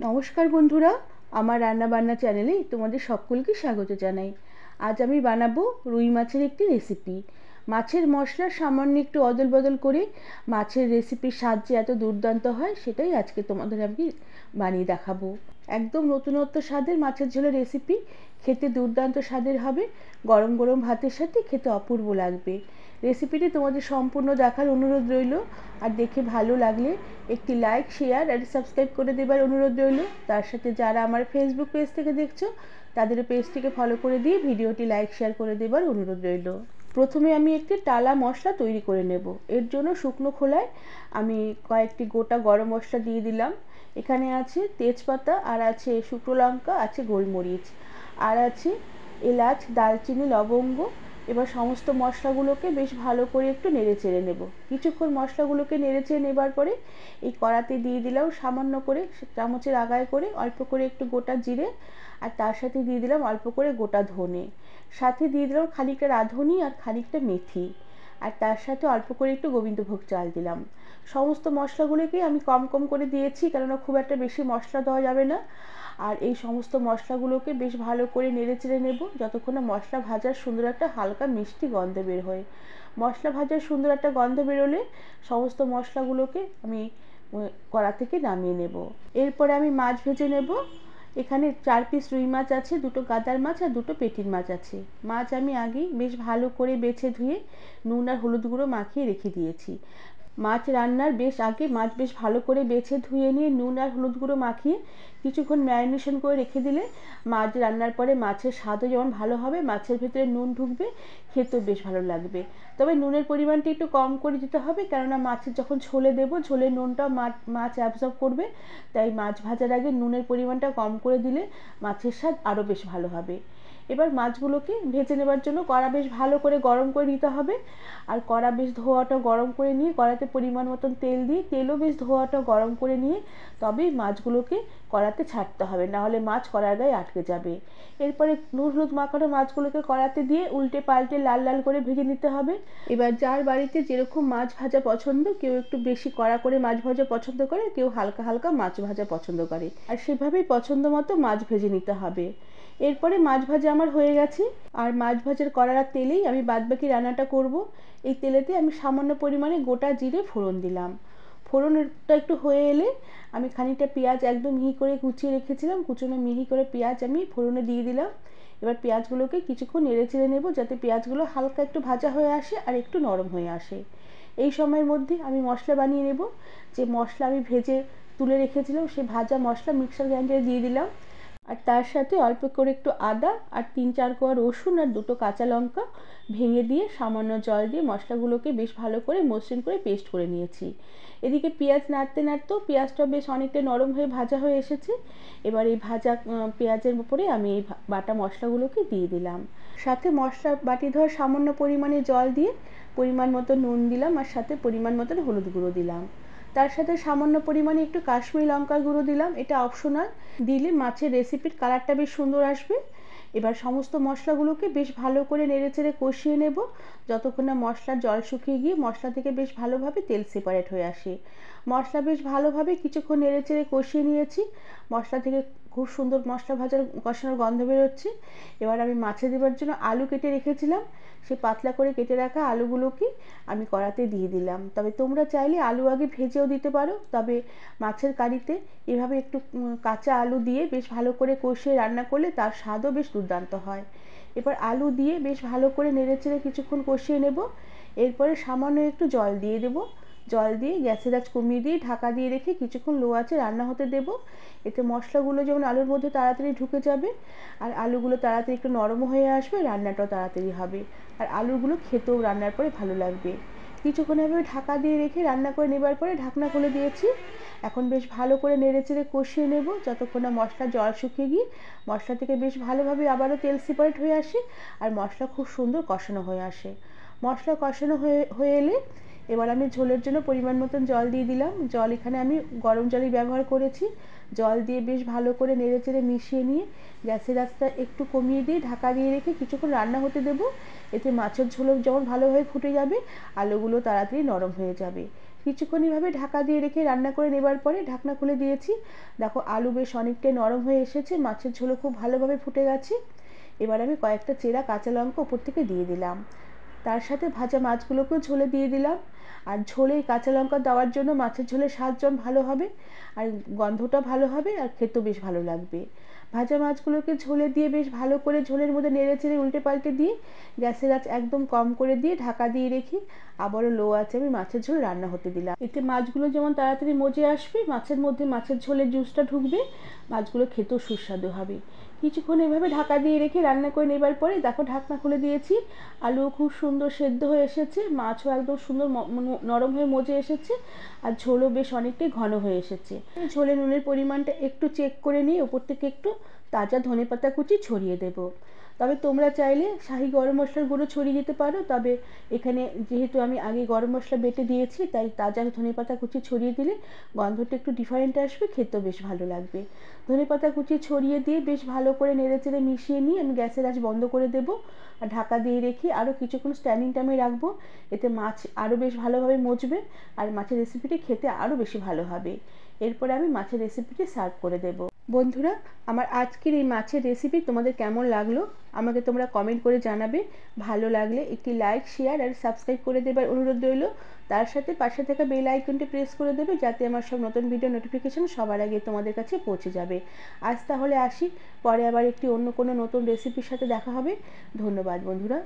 নমস্কার বন্ধুরা, আমার রান্না বান্না চ্যানেলে তোমাদের সকলকে স্বাগত জানাই। আজ আমি বানাবো রুই মাছের একটি রেসিপি। মাছের মশলার সামান্য একটু অদল বদল করে মাছের রেসিপির স্বাদ যে এত দুর্দান্ত হয় সেটাই আজকে তোমাদের আমি বানিয়ে দেখাবো। একদম নতুনত্ব স্বাদের মাছের ঝোলের রেসিপি, খেতে দুর্দান্ত স্বাদের হবে। গরম গরম ভাতের সাথে খেতে অপূর্ব লাগবে। রেসিপিটি তোমাদের সম্পূর্ণ দেখার অনুরোধ রইল। আর দেখে ভালো লাগলে একটি লাইক, শেয়ার আর সাবস্ক্রাইব করে দেবার অনুরোধ রইল। তার সাথে যারা আমার ফেসবুক পেজ থেকে দেখছো তাদের পেজটিকে ফলো করে দিয়ে ভিডিওটি লাইক শেয়ার করে দেবার অনুরোধ রইল। প্রথমে আমি একটি টালা মশলা তৈরি করে নেব। এর জন্য শুকনো খোলায় আমি কয়েকটি গোটা গরম মশলা দিয়ে দিলাম। এখানে আছে তেজপাতা, আর আছে শুকনো লঙ্কা, আছে গোলমরিচ, আর আছে এলাচ, দারচিনি, লবঙ্গ। এবার সমস্ত মশলাগুলোকে বেশ ভালো করে একটু নেড়ে চেড়ে নেব। কিছুক্ষণ মশলাগুলোকে নেড়ে চেড়ে নেবার পরে এই কড়াতে দিয়ে দিলাম সামান্য করে, চামচের আগায় করে অল্প করে একটু গোটা জিরে, আর তার সাথে দিয়ে দিলাম অল্প করে গোটা ধনে, সাথে দিয়ে দিলাম খানিকটা রাঁধুনি আর খানিকটা মেথি, আর তার সাথে অল্প করে একটু গোবিন্দভোগ চাল দিলাম। সমস্ত মশলাগুলোকেই আমি কম কম করে দিয়েছি, কেননা খুব একটা বেশি মশলা দেওয়া যাবে না। আর এই সমস্ত মশলাগুলোকে বেশ ভালো করে নেড়ে চেড়ে নেব যতক্ষণ না মশলা ভাজার সুন্দর একটা হালকা মিষ্টি গন্ধ বের হয়। মশলা ভাজার সুন্দর একটা গন্ধ বেরোলে সমস্ত মশলাগুলোকে আমি কড়া থেকে নামিয়ে নেব। এরপরে আমি মাছ ভেজে নেব। এখানে 4 পিস রুই মাছ আছে, 2টো গাদার মাছ আর 2টো পেটির মাছ আছে। মাছ আমি আগেই বেশ ভালো করে বেছে ধুয়ে নুন আর হলুদ গুঁড়ো মাখিয়ে রেখে দিয়েছি। মাছ রান্নার বেশ আগে মাছ বেশ ভালো করে বেছে ধুয়ে নিয়ে নুন আর হলুদ গুঁড়ো মাখিয়ে কিছুক্ষণ ম্যারিনেশন করে রেখে দিলে মাছ রান্নার পরে মাছের স্বাদও যেমন ভালো হবে, মাছের ভেতরে নুন ঢুকবে, খেতেও বেশ ভালো লাগবে। তবে নুনের পরিমাণটা একটু কম করে দিতে হবে, কেননা মাছের যখন ঝোলে দেবো ঝোলের নুনটাও মাছ অ্যাবজর্ব করবে। তাই মাছ ভাজার আগে নুনের পরিমাণটা কম করে দিলে মাছের স্বাদ আরও বেশ ভালো হবে। এবার মাছগুলোকে ভেজে নেবার জন্য কড়া বেশ ভালো করে গরম করে নিতে হবে। আর কড়া বেশ ধোয়াটা গরম করে নিয়ে কড়াতে পরিমাণ মতন তেল দিয়ে তেলও বেশ ধোয়াটা গরম করে নিয়ে তবেই মাছগুলোকে কড়াতে ছাড়তে হবে, নাহলে মাছ কড়ার গায়ে আটকে যাবে। এরপরে নুন হলুদ মাখানো মাছগুলোকে কড়াতে দিয়ে উল্টে পাল্টে লাল লাল করে ভেজে নিতে হবে। এবার যার বাড়িতে যেরকম মাছ ভাজা পছন্দ, কেউ একটু বেশি কড়া করে মাছ ভাজা পছন্দ করে, কেউ হালকা হালকা মাছ ভাজা পছন্দ করে, আর সেভাবেই পছন্দ মতো মাছ ভেজে নিতে হবে। এরপরে মাছ ভাজা আমার হয়ে গেছে, আর মাছ ভাজার কড়ার তেলেই আমি বাদবাকি রান্নাটা করব। এই তেলেতে আমি সামান্য পরিমাণে গোটা জিরে ফোড়ন দিলাম। ফোড়নটা একটু হয়ে এলে আমি খানিকটা পেঁয়াজ একদম মিহি করে কুচিয়ে রেখেছিলাম, কুচনো মিহি করে পেঁয়াজ আমি ফোড়নে দিয়ে দিলাম। এবার পেঁয়াজগুলোকে কিছুক্ষণ নেড়ে চেড়ে নেব যাতে পেঁয়াজগুলো হালকা একটু ভাজা হয়ে আসে আর একটু নরম হয়ে আসে। এই সময়ের মধ্যে আমি মশলা বানিয়ে নেব। যে মশলা আমি ভেজে তুলে রেখেছিলাম সেই ভাজা মশলা মিক্সার গ্রাইন্ডারে দিয়ে দিলাম, আর তার সাথে অল্প করে একটু আদা আর 3-4 কোয়া রসুন আর 2টো কাঁচা লঙ্কা ভেঙে দিয়ে সামান্য জল দিয়ে মশলাগুলোকে বেশ ভালো করে মসৃণ করে পেস্ট করে নিয়েছি। এদিকে পেঁয়াজ নাড়তে নাড়তেও পেঁয়াজটা বেশ অনেকটা নরম হয়ে ভাজা হয়ে এসেছে। এবার এই ভাজা পেঁয়াজের উপরে আমি এই বাটা মশলাগুলোকে দিয়ে দিলাম। সাথে মশলা বাটি ধোয়া সামান্য পরিমাণে জল দিয়ে পরিমাণ মতো নুন দিলাম, আর সাথে পরিমাণ মতো হলুদ গুঁড়ো দিলাম। তার সাথে সামান্য পরিমাণে একটু কাশ্মীরি লঙ্কার গুঁড়ো দিলাম, এটা অপশনাল, দিলে মাছের রেসিপির কালারটা বেশ সুন্দর আসবে। এবার সমস্ত মশলাগুলোকে বেশ ভালো করে নেড়েচেড়ে কষিয়ে নেব যতক্ষণ না মশলার জল শুকিয়ে গিয়ে মশলা থেকে বেশ ভালোভাবে তেল সেপারেট হয়ে আসে। মশলা বেশ ভালোভাবে কিছুক্ষণ নেড়েচেড়ে কষিয়ে নিয়েছি। মশলা থেকে খুব সুন্দর মশলা ভাজার কষানোর গন্ধ বেরোচ্ছে। এবার আমি মাছে দেওয়ার জন্য আলু কেটে রেখেছিলাম, সেই পাতলা করে কেটে রাখা আলুগুলোকে আমি কড়াতে দিয়ে দিলাম। তবে তোমরা চাইলে আলু আগে ভেজেও দিতে পারো, তবে মাছের কারিতে এভাবে একটু কাঁচা আলু দিয়ে বেশ ভালো করে কষিয়ে রান্না করলে তার স্বাদও বেশ দুর্দান্ত হয়। এবার আলু দিয়ে বেশ ভালো করে নেড়েচেড়ে কিছুক্ষণ কষিয়ে নেব। এরপরে সামান্য একটু জল দিয়ে দেব। জল দিয়ে গ্যাসের আঁচ কমিয়ে দিয়ে ঢাকা দিয়ে রেখে কিছুক্ষণ লো আঁচে রান্না হতে দেব। এতে মশলাগুলো যেমন আলুর মধ্যে তাড়াতাড়ি ঢুকে যাবে, আর আলুগুলো তাড়াতাড়ি একটু নরম হয়ে আসবে, রান্নাটাও তাড়াতাড়ি হবে, আর আলুগুলো খেতেও রান্নার পরে ভালো লাগবে। কিছুক্ষণ এভাবে ঢাকা দিয়ে রেখে রান্না করে নেবার পরে ঢাকনা খুলে দিয়েছি। এখন বেশ ভালো করে নেড়েচেড়ে কষিয়ে নেব যতক্ষণ না মশলার জল শুকিয়ে গিয়ে মশলা থেকে বেশ ভালোভাবে আবারও তেল সেপারেট হয়ে আসে আর মশলা খুব সুন্দর কষানো হয়ে আসে। মশলা কষানো হয়ে এলে এবার আমি ঝোলের জন্য পরিমাণ মতন জল দিয়ে দিলাম। জল এখানে আমি গরম জলই ব্যবহার করেছি। জল দিয়ে বেশ ভালো করে নেড়েচেড়ে মিশিয়ে নিয়ে গ্যাসের আঁচটা একটু কমিয়ে দিয়ে ঢাকা দিয়ে রেখে কিছুক্ষণ রান্না হতে দেব। এতে মাছের ঝোলও যেমন ভালোভাবে ফুটে যাবে, আলুগুলো তাড়াতাড়ি নরম হয়ে যাবে। কিছুক্ষণ এভাবে ঢাকা দিয়ে রেখে রান্না করে নেবার পরে ঢাকনা খুলে দিয়েছি। দেখো আলু বেশ অনেকটাই নরম হয়ে এসেছে, মাছের ঝোলও খুব ভালোভাবে ফুটে গেছে। এবার আমি কয়েকটা চেরা কাঁচা লঙ্কা উপর থেকে দিয়ে দিলাম, তার সাথে ভাজা মাছগুলোকেও ঝোলে দিয়ে দিলাম। আর ঝোলে কাঁচা লঙ্কা দেওয়ার জন্য মাছের ঝোলের স্বাদজন ভালো হবে, আর গন্ধটা ভালো হবে, আর খেতেও বেশ ভালো লাগবে। ভাজা মাছগুলোকে ঝোলে দিয়ে বেশ ভালো করে ঝোলের মধ্যে নেড়ে চেড়ে উল্টে পাল্টে দিয়ে গ্যাসের আঁচ একদম কম করে দিয়ে ঢাকা দিয়ে রেখে আবারও লো আঁচে আমি মাছের ঝোল রান্না হতে দিলাম। এতে মাছগুলো যেমন তাড়াতাড়ি মজে আসবে, মাছের মধ্যে মাছের ঝোলের জুসটা ঢুকবে, মাছগুলো খেতেও সুস্বাদু হবে। কিছুক্ষণ এভাবে ঢাকা দিয়ে রেখে রান্না করে নেবার পরে দেখো ঢাকনা খুলে দিয়েছি, আলুও খুব সুন্দর সেদ্ধ হয়ে এসেছে, মাছও একদম সুন্দর নরম হয়ে মজে এসেছে, আর ঝোলও বেশ অনেকটাই ঘন হয়ে এসেছে। ঝোলে নুনের পরিমাণটা একটু চেক করে নিয়ে ওপর থেকে একটু তাজা ধনেপাতা কুচি ছড়িয়ে দেব। তবে তোমরা চাইলে শাহি গরম মশলার গুঁড়ো ছড়িয়ে দিতে পারো, তবে এখানে যেহেতু আমি আগে গরম মশলা বেটে দিয়েছি তাই তাজা ধনেপাতা কুচি ছড়িয়ে দিলে গন্ধটা একটু ডিফারেন্ট আসবে, খেতেও বেশ ভালো লাগবে। ধনেপাতা কুচি ছড়িয়ে দিয়ে বেশ ভালো করে নেড়ে চেড়ে মিশিয়ে নিয়ে আমি গ্যাসের আঁচ বন্ধ করে দেবো, আর ঢাকা দিয়ে রেখে আরও কিছুক্ষণ স্ট্যান্ডিং টাইমে রাখবো। এতে মাছ আরও বেশ ভালোভাবে মজবে, আর মাছের রেসিপিটি খেতে আরও বেশি ভালো হবে। এরপরে আমি মাছের রেসিপিটি সার্ভ করে দেবো। বন্ধুরা, আমার আজকের এই মাছের রেসিপি তোমাদের কেমন লাগলো আমাকে তোমরা কমেন্ট করে জানাবে। ভালো লাগলে একটি লাইক, শেয়ার আর সাবস্ক্রাইব করে দেবার অনুরোধ রইল। তার সাথে পাশে থাকা বেল আইকনটি প্রেস করে দেবে, যাতে আমার সব নতুন ভিডিও নোটিফিকেশন সবার আগে তোমাদের কাছে পৌঁছে যাবে। আজ তাহলে আসি, পরে আবার একটি অন্য কোনো নতুন রেসিপির সাথে দেখা হবে। ধন্যবাদ বন্ধুরা।